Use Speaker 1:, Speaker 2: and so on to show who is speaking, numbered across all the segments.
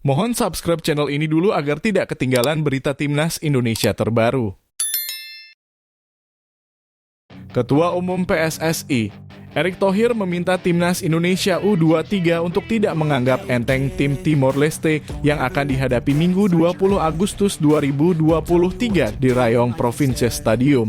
Speaker 1: Mohon subscribe channel ini dulu agar tidak ketinggalan berita Timnas Indonesia terbaru. Ketua Umum PSSI, Erick Thohir meminta Timnas Indonesia U23 untuk tidak menganggap enteng tim Timor Leste yang akan dihadapi Minggu 20 Agustus 2023 di Rayong Provinces Stadium,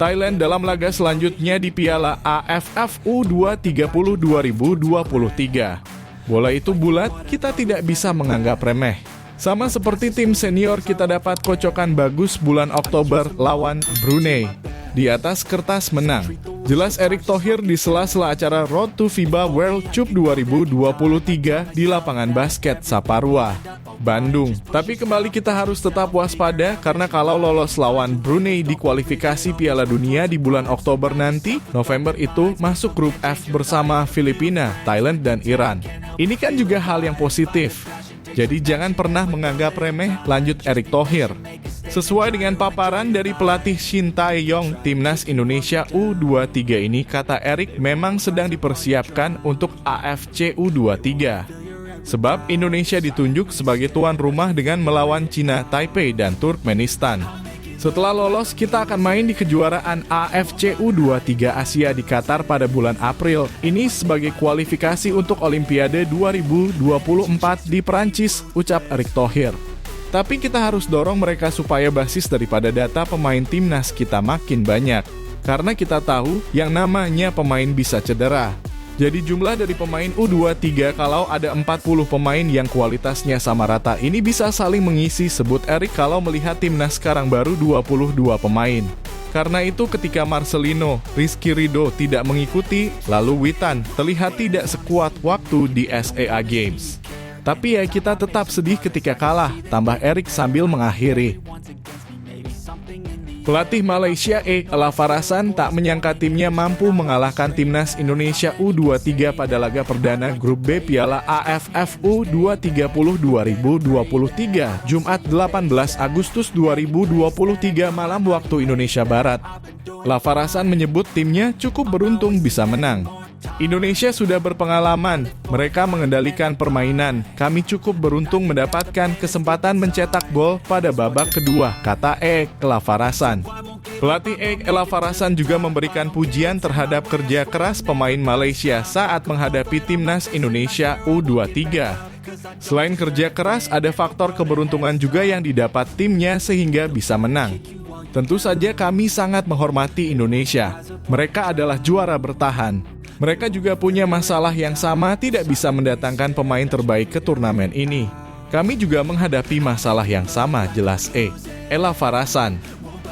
Speaker 1: Thailand dalam laga selanjutnya di Piala AFF U20 2023. Bola itu bulat, kita tidak bisa menganggap remeh. Sama seperti tim senior kita dapat kocokan bagus bulan Oktober lawan Brunei. Di atas kertas menang. Jelas Erick Thohir di sela-sela acara Road to FIBA World Cup 2023 di lapangan basket Saparua, Bandung. Tapi kembali kita harus tetap waspada karena kalau lolos lawan Brunei di kualifikasi Piala Dunia di bulan Oktober nanti, November itu masuk grup F bersama Filipina, Thailand, dan Iran. Ini kan juga hal yang positif. Jadi jangan pernah menganggap remeh, lanjut Erick Thohir. Sesuai dengan paparan dari pelatih Shin Tae-yong, Timnas Indonesia U23 ini, kata Erick, memang sedang dipersiapkan untuk AFC U23. Sebab Indonesia ditunjuk sebagai tuan rumah dengan melawan Cina, Taipei, dan Turkmenistan. Setelah lolos, kita akan main di kejuaraan AFC U23 Asia di Qatar pada bulan April. Ini sebagai kualifikasi untuk Olimpiade 2024 di Perancis, ucap Erick Thohir. Tapi kita harus dorong mereka supaya basis daripada data pemain timnas kita makin banyak. Karena kita tahu yang namanya pemain bisa cedera. Jadi jumlah dari pemain U23 kalau ada 40 pemain yang kualitasnya sama rata ini bisa saling mengisi, sebut Erick kalau melihat timnas sekarang baru 22 pemain. Karena itu ketika Marcelino, Rizky Ridho tidak mengikuti, lalu Witan terlihat tidak sekuat waktu di SEA Games. Tapi ya kita tetap sedih ketika kalah, tambah Erick sambil mengakhiri. Pelatih Malaysia Alafarasan tak menyangka timnya mampu mengalahkan Timnas Indonesia U23 pada laga perdana Grup B Piala AFF U20 2023, Jumat 18 Agustus 2023 malam waktu Indonesia Barat. Alafarasan menyebut timnya cukup beruntung bisa menang. Indonesia sudah berpengalaman, mereka mengendalikan permainan. Kami cukup beruntung mendapatkan kesempatan mencetak gol pada babak kedua, kata Alafarasan. Pelatih Alafarasan juga memberikan pujian terhadap kerja keras pemain Malaysia saat menghadapi Timnas Indonesia U23. Selain kerja keras, ada faktor keberuntungan juga yang didapat timnya sehingga bisa menang. Tentu saja kami sangat menghormati Indonesia. Mereka adalah juara bertahan. Mereka juga punya masalah yang sama, tidak bisa mendatangkan pemain terbaik ke turnamen ini. Kami juga menghadapi masalah yang sama, jelas Alafarasan.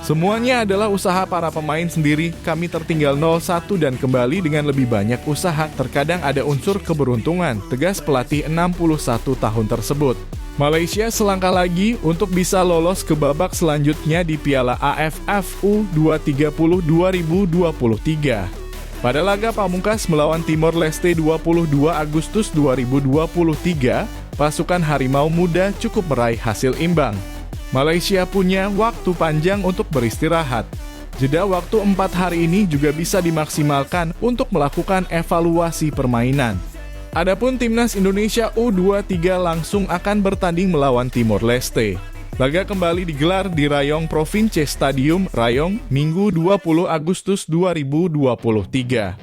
Speaker 1: Semuanya adalah usaha para pemain sendiri, kami tertinggal 0-1 dan kembali dengan lebih banyak usaha, terkadang ada unsur keberuntungan, tegas pelatih 61 tahun tersebut. Malaysia selangkah lagi untuk bisa lolos ke babak selanjutnya di Piala AFF U20 2023. Pada laga pamungkas melawan Timor Leste 22 Agustus 2023, pasukan Harimau Muda cukup meraih hasil imbang. Malaysia punya waktu panjang untuk beristirahat. Jeda waktu 4 hari ini juga bisa dimaksimalkan untuk melakukan evaluasi permainan. Adapun Timnas Indonesia U23 langsung akan bertanding melawan Timor Leste. Laga kembali digelar di Rayong Provinces Stadium, Rayong, Minggu 20 Agustus 2023.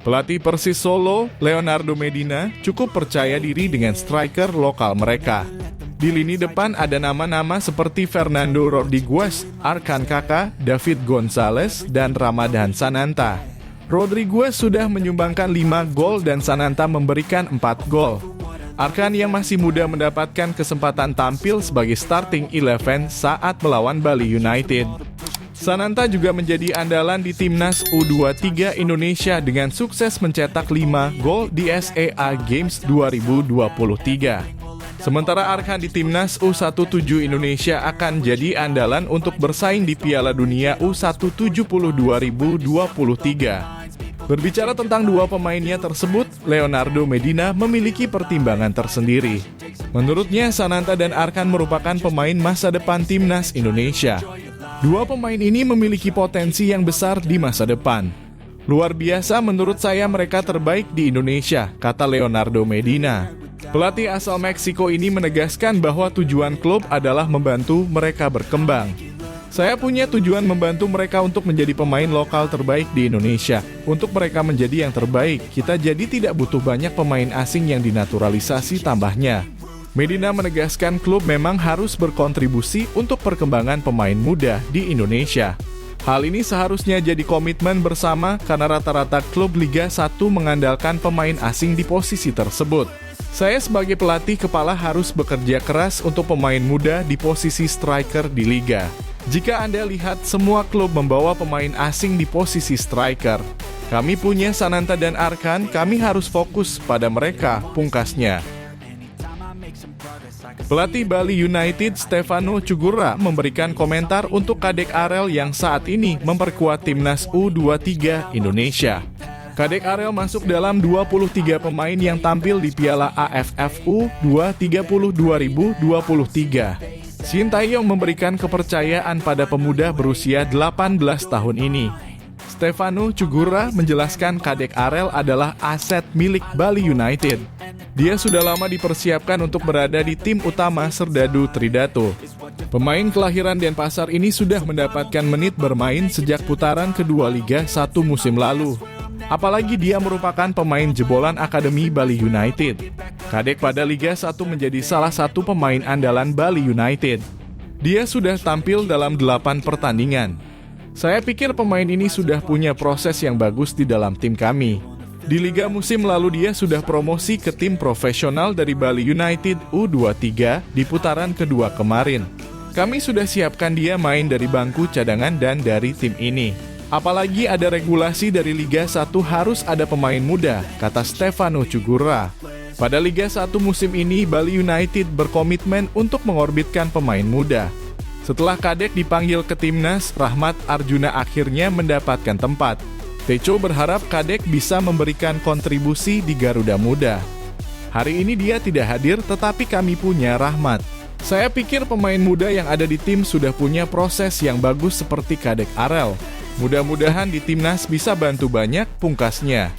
Speaker 1: Pelatih Persis Solo, Leonardo Medina, cukup percaya diri dengan striker lokal mereka. Di lini depan ada nama-nama seperti Fernando Rodriguez, Arkan Kaka, David Gonzalez, dan Ramadan Sananta. Rodriguez sudah menyumbangkan 5 gol dan Sananta memberikan 4 gol. Arkan yang masih muda mendapatkan kesempatan tampil sebagai starting 11 saat melawan Bali United. Sananta juga menjadi andalan di Timnas U23 Indonesia dengan sukses mencetak 5 gol di SEA Games 2023. Sementara Arkan di Timnas U17 Indonesia akan jadi andalan untuk bersaing di Piala Dunia U170 2023. Berbicara tentang dua pemainnya tersebut, Leonardo Medina memiliki pertimbangan tersendiri. Menurutnya, Sananta dan Arkan merupakan pemain masa depan Timnas Indonesia. Dua pemain ini memiliki potensi yang besar di masa depan. Luar biasa menurut saya mereka terbaik di Indonesia, kata Leonardo Medina. Pelatih asal Meksiko ini menegaskan bahwa tujuan klub adalah membantu mereka berkembang. Saya punya tujuan membantu mereka untuk menjadi pemain lokal terbaik di Indonesia. Untuk mereka menjadi yang terbaik, kita jadi tidak butuh banyak pemain asing yang dinaturalisasi, tambahnya. Medina menegaskan klub memang harus berkontribusi untuk perkembangan pemain muda di Indonesia. Hal ini seharusnya jadi komitmen bersama karena rata-rata klub Liga 1 mengandalkan pemain asing di posisi tersebut. Saya sebagai pelatih kepala harus bekerja keras untuk pemain muda di posisi striker di Liga. Jika Anda lihat semua klub membawa pemain asing di posisi striker, kami punya Sananta dan Arkan, kami harus fokus pada mereka, pungkasnya. Pelatih Bali United Stefano Cugura memberikan komentar untuk Kadek Arel yang saat ini memperkuat timnas U23 Indonesia. Kadek Arel masuk dalam 23 pemain yang tampil di Piala AFF U20 2023. Sintayong memberikan kepercayaan pada pemuda berusia 18 tahun ini. Stefano Cugura menjelaskan Kadek Arel adalah aset milik Bali United. Dia sudah lama dipersiapkan untuk berada di tim utama Serdadu Tridatu. Pemain kelahiran Denpasar ini sudah mendapatkan menit bermain sejak putaran kedua Liga 1 musim lalu. Apalagi dia merupakan pemain jebolan Akademi Bali United. Kadek pada Liga 1 menjadi salah satu pemain andalan Bali United. Dia sudah tampil dalam 8 pertandingan. Saya pikir pemain ini sudah punya proses yang bagus di dalam tim kami. Di Liga musim lalu dia sudah promosi ke tim profesional dari Bali United U23 di putaran kedua kemarin. Kami sudah siapkan dia main dari bangku cadangan dan dari tim ini. Apalagi ada regulasi dari Liga 1 harus ada pemain muda, kata Stefano Cugura. Pada Liga 1 musim ini, Bali United berkomitmen untuk mengorbitkan pemain muda. Setelah Kadek dipanggil ke timnas, Rahmat Arjuna akhirnya mendapatkan tempat. Teco berharap Kadek bisa memberikan kontribusi di Garuda Muda. Hari ini dia tidak hadir, tetapi kami punya Rahmat. Saya pikir pemain muda yang ada di tim sudah punya proses yang bagus seperti Kadek Arel. Mudah-mudahan di timnas bisa bantu banyak, pungkasnya.